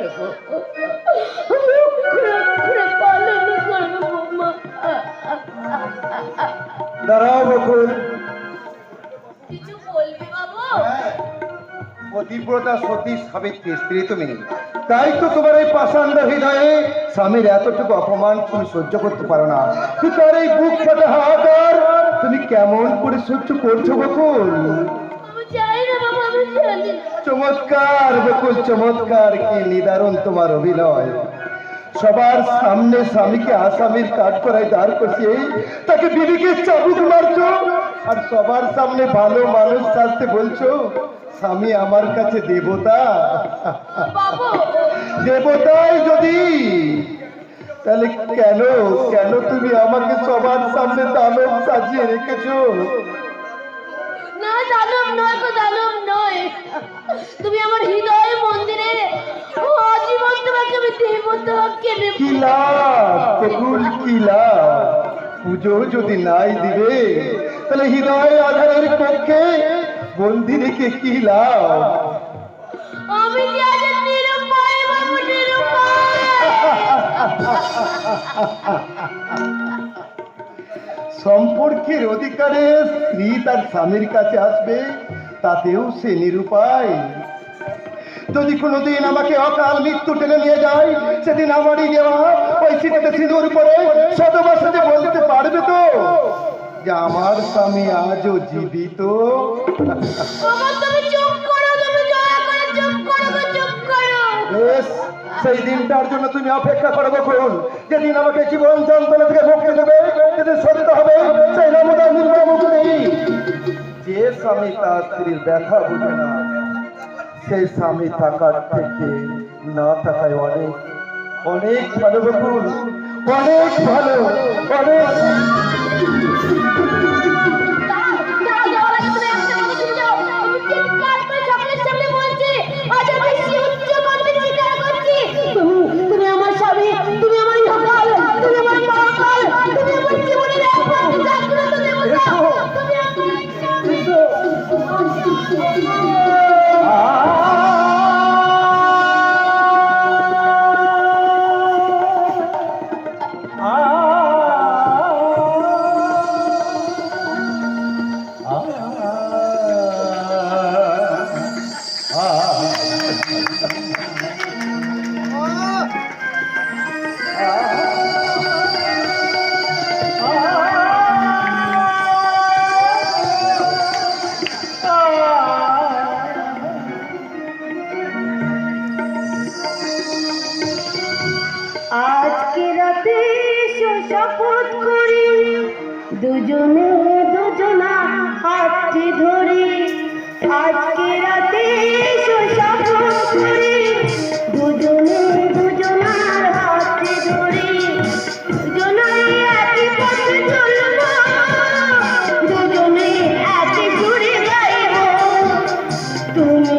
করবো, করে পালন করবো মা। দাঁড়াও বকুল। কিছু বলবি বাবু? পতিব্রতা সতী সাবিত্রী স্ত্রী তুমি, তাই তো তোমার এই পাষাণ্ড হৃদয়ে স্বামীর এতটুকু অপমান তুমি সহ্য করতে পারো না। তোমার এই বুক ফাটা হাহাকার তুমি কেমন করে সহ্য করছো বকুল? আমি চাই না বাবু, আমি জানি না। চমৎকার বকুল, চমৎকার! কি নিদারুণ তোমার অভিনয়! সবার সামনে স্বামীকে আসামির কাঠ করায় দাঁড় করিয়ে তাকে বিবিকে চাবুক মারছো, আর সবার সামনে ভালো মানুষ সাজতে বলছো স্বামী আমার কাছে দেবতা। বাবু দেবতাই যদি, তাহলে কেন কেন তুমি আমাকে সবার সামনে দানব সাজিয়ে রেখেছো? না, দানব নয় গো, দানব নয়। তুমি আমার হৃদয় মন্দিরে আজীবন তোমাকে আমি দেবতা কেনে। কি লাভ বকুল, কি লাভ? পুজো যদি নাই দিবে তাহলে হৃদয় আধারের পক্ষে বন্দি রেখে কি লাভ? আমি যে আজ নিরুপায় বাবু, নিরুপায়। সম্পর্কের অধিকারে স্ত্রী তার স্বামীর কাছে আসবে, তাতেও সে নিরুপায়। যদি কোনোদিন আমাকে অকাল মৃত্যু টেনে নিয়ে যায়, সেদিন আমারই দেওয়া ওই সিনেতে সিঁদুর পরে শতবার সাথে বলতে পারবে তো যে আমার স্বামী আজও জীবিত? বাবা তুমি চুপ করো, তুমি দয়া করে চুপ করো গো, চুপ করো। বেশ, সেই দিনটার জন্য তুমি অপেক্ষা করো বকুল, যেদিন আমাকে জীবন যন্ত্রণা থেকে মুক্তি দেবে, যেদিন সত্য হবে সেই নমতার মুখে নেই। যে স্বামী তার স্ত্রীর ব্যথা বুঝে না, সেই স্বামী থাকার থেকে না থাকায় অনেক অনেক ভালো বকুল, অনেক ভালো, অনেক। তুমি আমার স্বামী, তুমি আমার ইহকাল, তুমি আমার পরকাল, তুমি আমার জীবনের একমাত্র জাগ্রত দেবতা, তুমি আমার স্বামী। আজকে রাতে শপথ করি, দুজনে দুজনা হাতটি ধরি। আজকে রাতে শপথ করি, দুজনে দুজনার হাতটি ধরি। দুজনাই একই পথে চলব, দুজনে একই সুরে গাইব। তুমি